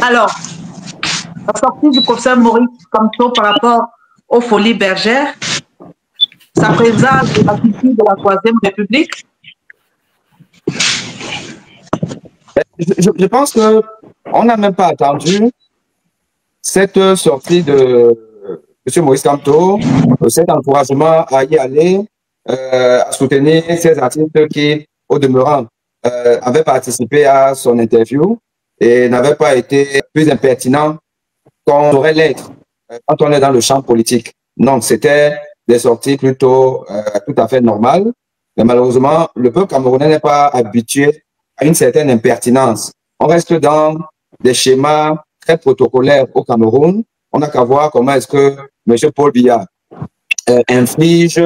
Alors, la sortie du professeur Maurice Kamto par rapport aux Folies Bergères, ça présage de la culture de la Troisième République. Je pense qu'on n'a même pas attendu cette sortie de M. Maurice Kamto, cet encouragement à y aller, à soutenir ces artistes qui, au demeurant, avaient participé à son interview et n'avaient pas été plus impertinents qu'on aurait l'être quand on est dans le champ politique. Donc, c'était des sorties plutôt tout à fait normales. Mais malheureusement, le peuple camerounais n'est pas habitué à une certaine impertinence. On reste dans des schémas très protocolaires au Cameroun. On n'a qu'à voir comment est-ce que M. Paul Biya inflige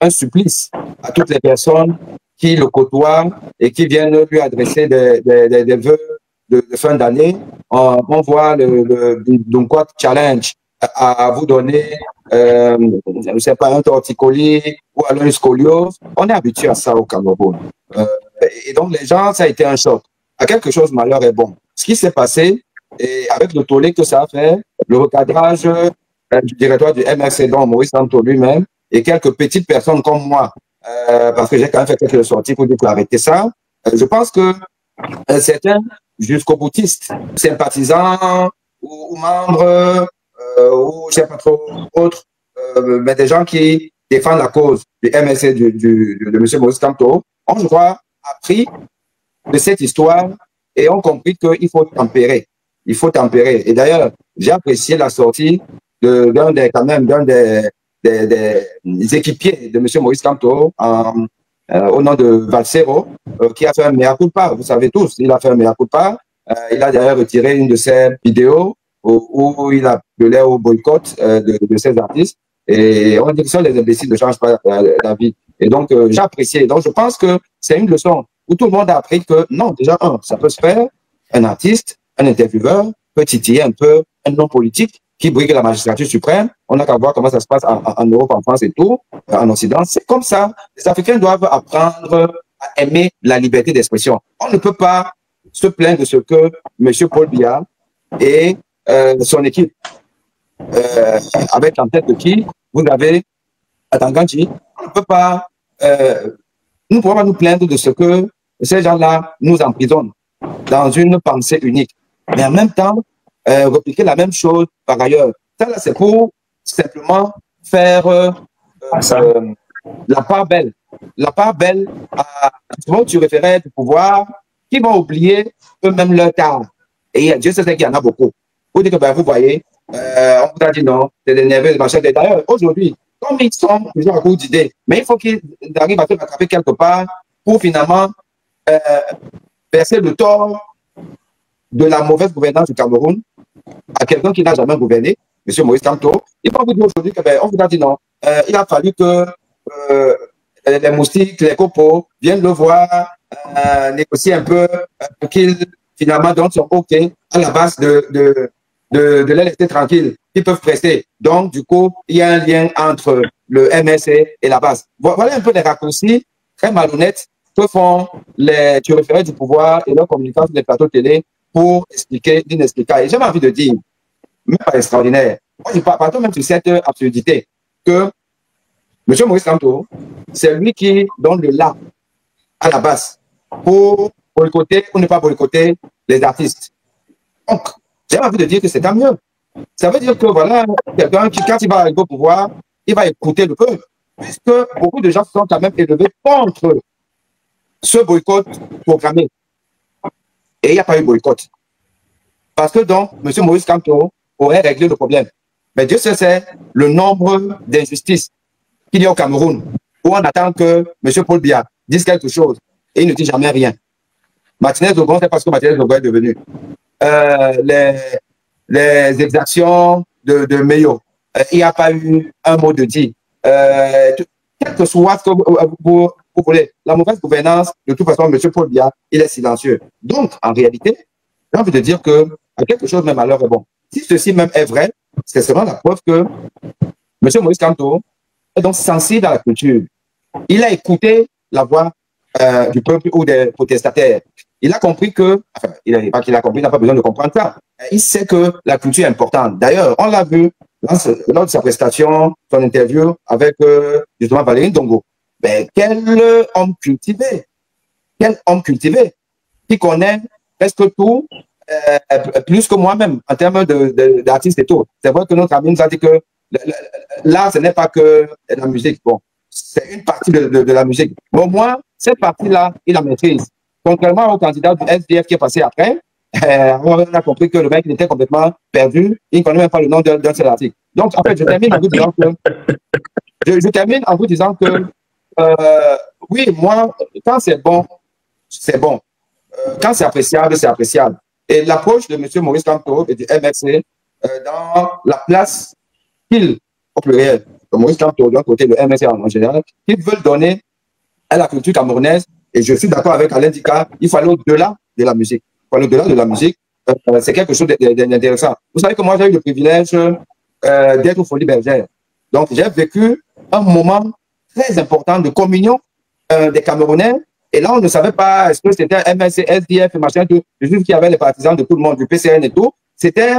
un supplice à toutes les personnes qui le côtoient et qui viennent lui adresser des vœux de fin d'année. On voit le Dunquois Challenge à vous donner, je ne sais pas, un torticolis ou alors une scoliose. On est habitué à ça au Cameroun. Et donc, les gens, ça a été un choc. À quelque chose, malheur est bon. Ce qui s'est passé, et avec le tollé que ça a fait, le recadrage du directoire du MRC, dont Maurice Kamto lui-même, et quelques petites personnes comme moi, parce que j'ai quand même fait quelques sorties pour dire qu'il faut arrêter ça. Je pense que certains jusqu'au boutiste, sympathisants ou membres, ou je ne sais pas trop autres, mais des gens qui défendent la cause du MSC de M. Maurice Kamto, ont, je crois, appris de cette histoire et ont compris qu'il faut tempérer. Il faut tempérer. Et d'ailleurs, j'ai apprécié la sortie d'un des équipiers de M. Maurice Kamto au nom de Valsero, qui a fait un mea culpa. Vous savez tous, il a fait un mea culpa. Il a d'ailleurs retiré une de ses vidéos où il appelait au boycott de ces artistes. Et on dit que ça, les imbéciles ne changent pas la vie. Et donc, j'ai apprécié. Donc, je pense que c'est une leçon où tout le monde a appris que non, déjà, ça peut se faire. Un artiste, un intervieweur peut titiller un peu un homme politique qui brigue la magistrature suprême. On n'a qu'à voir comment ça se passe en Europe, en France et tout, en Occident. C'est comme ça. Les Africains doivent apprendre à aimer la liberté d'expression. On ne peut pas se plaindre de ce que M. Paul Biya et son équipe, avec en tête de qui vous avez Atanganji, on ne peut pas, nous ne pouvons pas nous plaindre de ce que ces gens-là nous emprisonnent dans une pensée unique. Mais en même temps, répliquer la même chose par ailleurs. Ça, là, c'est pour simplement faire la part belle. La part belle à tu référais du pouvoir qui vont oublier eux-mêmes leur tard. Et Dieu sait qu'il y en a beaucoup. Vous dites que, ben, vous voyez, on vous a dit non, c'est des nerveux, machin. D'ailleurs, aujourd'hui, comme ils sont toujours à court d'idées, mais il faut qu'ils arrivent à se rattraper quelque part pour finalement verser le tort de la mauvaise gouvernance du Cameroun à quelqu'un qui n'a jamais gouverné, M. Maurice Kamto. Il faut vous dire aujourd'hui qu'on ben, vous a dit non. Il a fallu que les moustiques, les copeaux viennent le voir, négocier un peu pour qu'ils finalement donnent son OK à la base de les laisser tranquilles. Ils peuvent prester. Donc, du coup, il y a un lien entre le MSC et la base. Voilà un peu les raccourcis très malhonnêtes que font les turéférés du pouvoir et leurs communicants sur les plateaux télé pour expliquer l'inexplicable. Et j'ai envie de dire, même pas extraordinaire, moi je parle même sur cette absurdité que M. Maurice Kamto, c'est lui qui donne le là à la base pour boycotter ou ne pas boycotter les artistes. Donc, j'ai envie de dire que c'est tant mieux. Ça veut dire que voilà, quelqu'un qui, quand il va arriver au pouvoir, il va écouter le peuple, puisque beaucoup de gens se sont quand même élevés contre ce boycott programmé. Et il n'y a pas eu boycott. Parce que donc, M. Maurice Kamto aurait réglé le problème. Mais Dieu sait, c'est le nombre d'injustices qu'il y a au Cameroun, où on attend que M. Paul Biya dise quelque chose et il ne dit jamais rien. Martinez Dogon, c'est parce que Martinez Dogon est devenu. Les exactions de Meyo, il n'y a pas eu un mot de dit. Quel que soit ce que vous voulez, la mauvaise gouvernance, de toute façon, M. Paul Biya, il est silencieux. Donc, en réalité, j'ai envie de dire que quelque chose, même malheur est bon. Si ceci même est vrai, c'est seulement la preuve que M. Maurice Kamto est donc sensible à la culture. Il a écouté la voix du peuple ou des protestataires. il a compris que, enfin, pas qu'il a compris, il n'a pas besoin de comprendre ça. Il sait que la culture est importante. D'ailleurs, on l'a vu lors de sa prestation, son interview avec justement Valérie Ndongo. Ben, quel homme cultivé, qui connaît presque tout, plus que moi-même, en termes d'artistes et tout. C'est vrai que notre ami nous a dit que l'art, ce n'est pas que la musique. Bon, c'est une partie de la musique. Mais au moins, cette partie-là, il la maîtrise. Contrairement au candidat du SDF qui est passé après, on a compris que le mec il était complètement perdu. Il ne connaît même pas le nom d'un seul article. Donc, en fait, je termine en vous disant que, oui, moi, quand c'est bon, c'est bon. Quand c'est appréciable, c'est appréciable. Et l'approche de M. Maurice Kamto et du MRC dans la place qu'il, au pluriel, de Maurice Kamto d'un côté, le MRC en général, qu'ils veulent donner à la culture camerounaise, et je suis d'accord avec Alain Dika, il faut aller au-delà de la musique. Il faut aller au-delà de la musique. C'est quelque chose d'intéressant. Vous savez que moi, j'ai eu le privilège d'être aux Folies Bergères. Donc, j'ai vécu un moment très important de communion des Camerounais. Et là, on ne savait pas est-ce que c'était MSC, SDF, machin, tout. Juste qu'il y avait les partisans de tout le monde, du PCN et tout. C'était,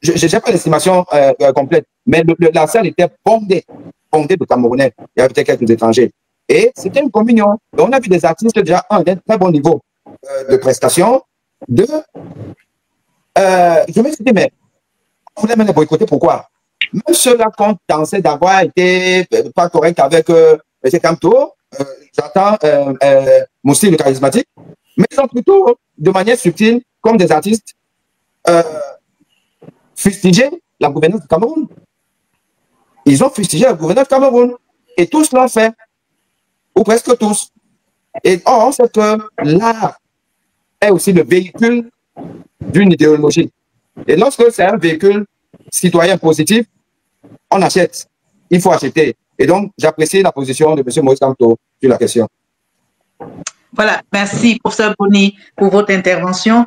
je n'ai pas l'estimation complète, mais la salle était bondée de Camerounais. Il y avait peut-être quelques étrangers. Et c'était une communion. Donc, on a vu des artistes déjà, d'un très bon niveau de prestation. Je me suis dit, mais on voulait même les boycotter, pourquoi? Même ceux-là qui ont pensé d'avoir été pas correct avec M. Kamto, j'entends Moussi le charismatique, mais ils ont plutôt, de manière subtile, comme des artistes, fustigé la gouvernance du Cameroun. Ils ont fustigé la gouvernance du Cameroun. Et tous l'ont fait. Ou presque tous. Et or, c'est que l'art est aussi le véhicule d'une idéologie. Et lorsque c'est un véhicule citoyen positif, on achète. Il faut acheter. Et donc, j'apprécie la position de M. Maurice Kamto sur la question. Voilà, merci, professeur Boni, pour votre intervention.